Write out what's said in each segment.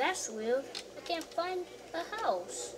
That's weird. I can't find a house.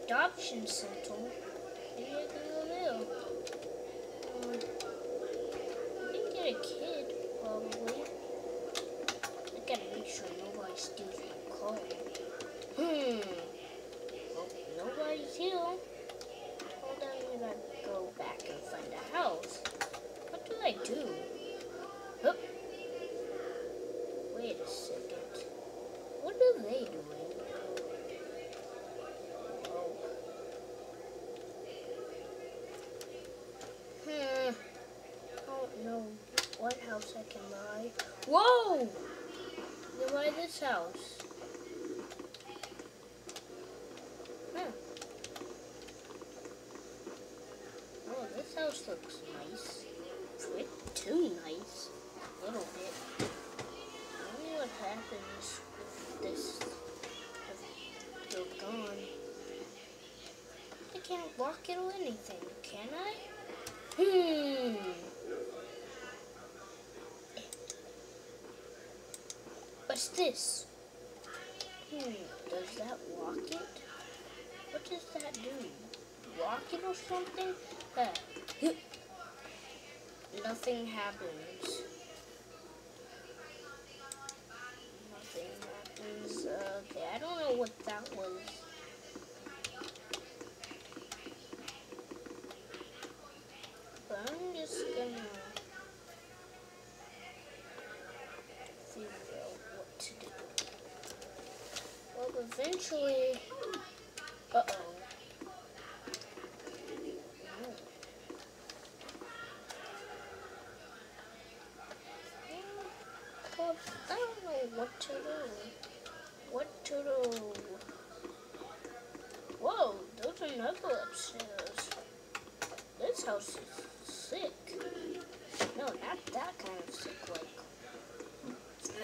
Adoption center. Maybe I can go there. I can get a kid, probably. I gotta make sure nobody steals my car. Well, nobody's here. Hold on, I gotta go back and find a house. What do I do? Oh. Wait a second. What are they doing? Oh. I don't know what house I can buy. Whoa! Then buy this house. Oh, this house looks nice. Bit too nice. A little bit. I wonder what happens if this if they're gone. I can't lock it or anything, can I? What's this? Does that lock it? What does that do? Lock it or something? Nothing happens. Nothing happens. Okay, I don't know what that was. But I'm just gonna figure out what to do. Well, eventually... Uh-oh. I don't know what to do. What to do? Whoa, there's another upstairs. This house is sick. No, not that kind of sick, like...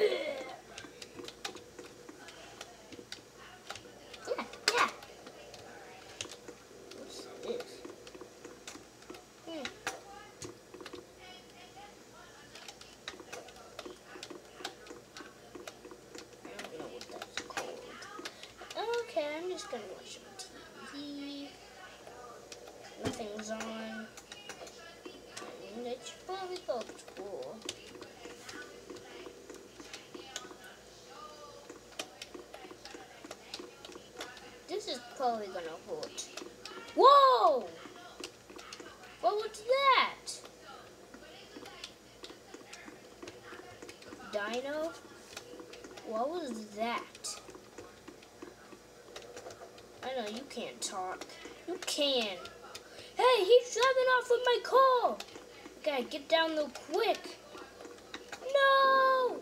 Yeah. What's this? Okay, I'm just gonna watch some TV. Nothing's on. It's probably go to school. This is probably gonna hurt. Whoa! What was that? Dino? What was that? I know you can't talk. You can. Hey, he's driving off with my car. Gotta get down real quick. No!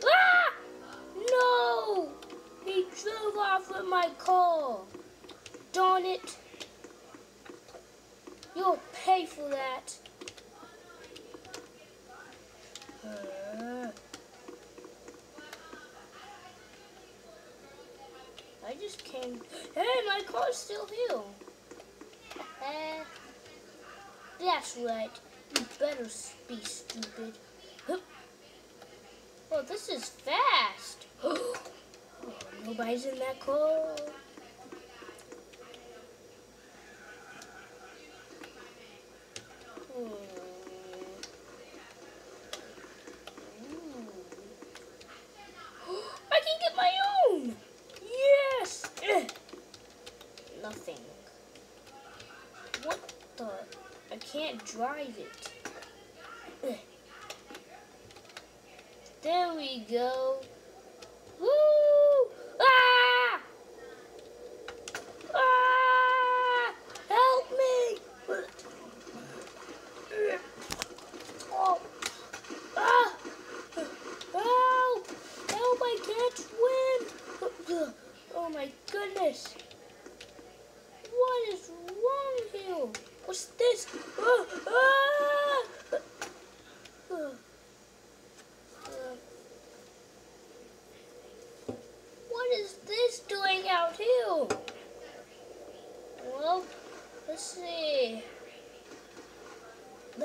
Ah! No! He drove off with my car. Darn it. You'll pay for that. I just came. Hey, my car's still here. That's right. You better be stupid. Oh, this is fast. Oh, nobody's in that car. I can get my own. Yes. Nothing. What the? I can't drive it. There we go. Woo! Ah! Ah! Help me! Oh! Ah! Help! Help! I can't swim! Oh my goodness! What is wrong here? What's this?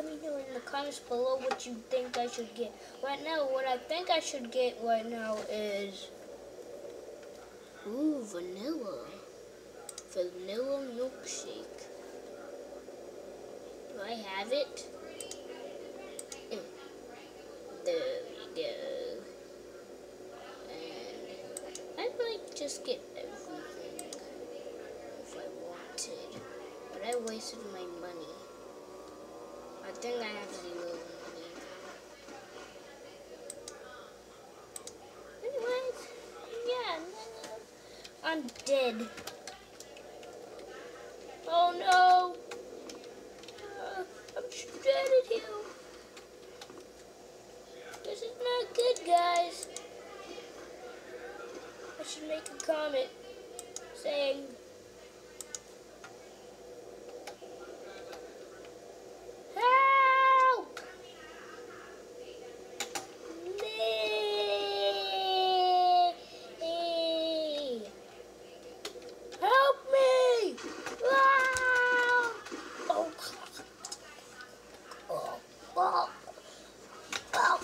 let me know in the comments below what you think I should get. Right now, what I think I should get right now is, ooh, vanilla. Vanilla milkshake. Do I have it? There we go. And I might just get everything if I wanted. But I wasted my money. I think I have 0 money. Anyways, yeah, I'm dead. Oh no! I'm stranded here. This is not good, guys. I should make a comment saying, help! Me! Help me! Ah! Oh. Oh. Oh. Oh.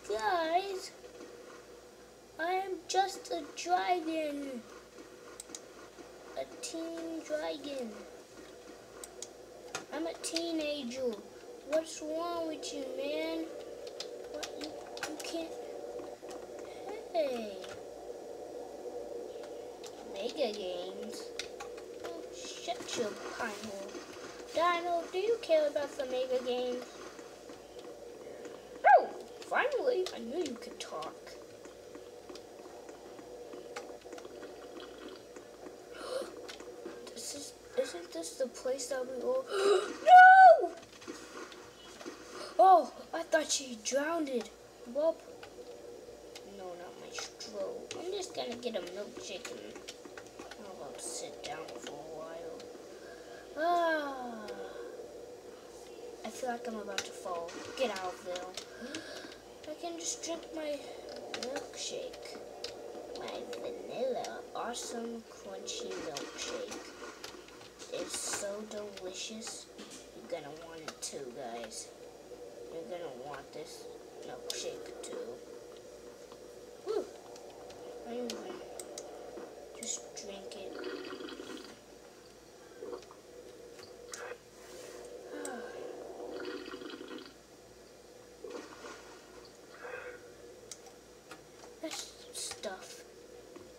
Guys, I am just a dragon. A teen dragon. I'm a teenager. What's wrong with you, man? What, you can't... Hey. Mega Games. Oh, shut your pine hole. Dino, do you care about the Mega Games? Oh, finally, I knew you could talk. Isn't this the place that we all... No! Oh, I thought she drowned. Well, no, not my stroke. I'm just gonna get a milkshake and I'll sit down for a while. Ah, I feel like I'm about to fall. Get out, Bill. I can just drink my milkshake. My vanilla awesome crunchy milkshake. It's so delicious. You're gonna want it too, guys. You're gonna want this milkshake too. Woo! I'm gonna just drink it. That's stuff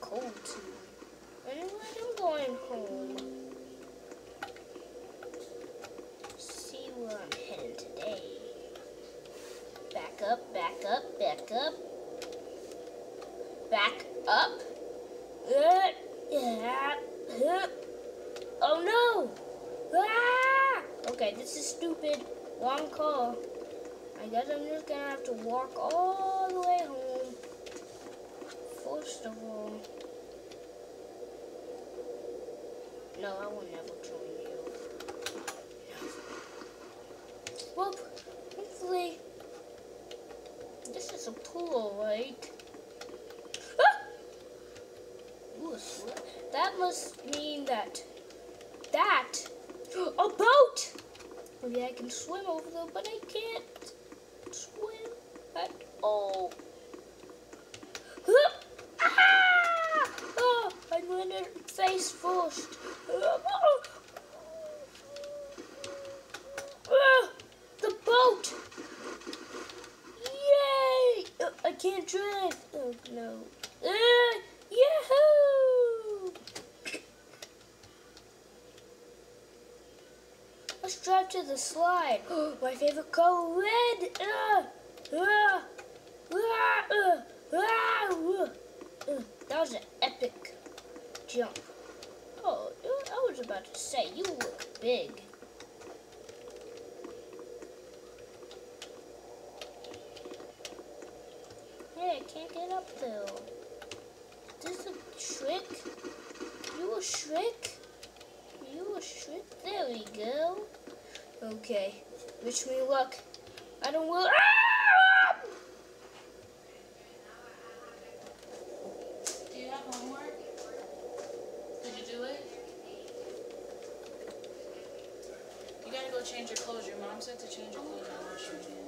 cold too. Anyway, I'm going home. See where I'm headed today. Back up, back up, back up. Back up. Oh no! Ah! Okay, this is stupid. Wrong call. I guess I'm just gonna have to walk all the way home. First of all, no, I will never join you. Well, hopefully, this is a pool, right? Ah! Ooh, that must mean that a boat! Maybe I can swim over there, but I can't swim at all. Ah! Oh, I landed face first. The boat! Yay! I can't drive. Oh no. Yahoo! Let's drive to the slide. My favorite color, red. That was an epic jump. Oh, I was about to say, you look big. Hey, I can't get up there. Is this a trick? You a Shrek? You a Shrek? There we go. Okay. Wish me luck. I don't will. Do you have homework? Did you do it? You gotta go change your clothes. Your mom said to change your clothes and wash your hands.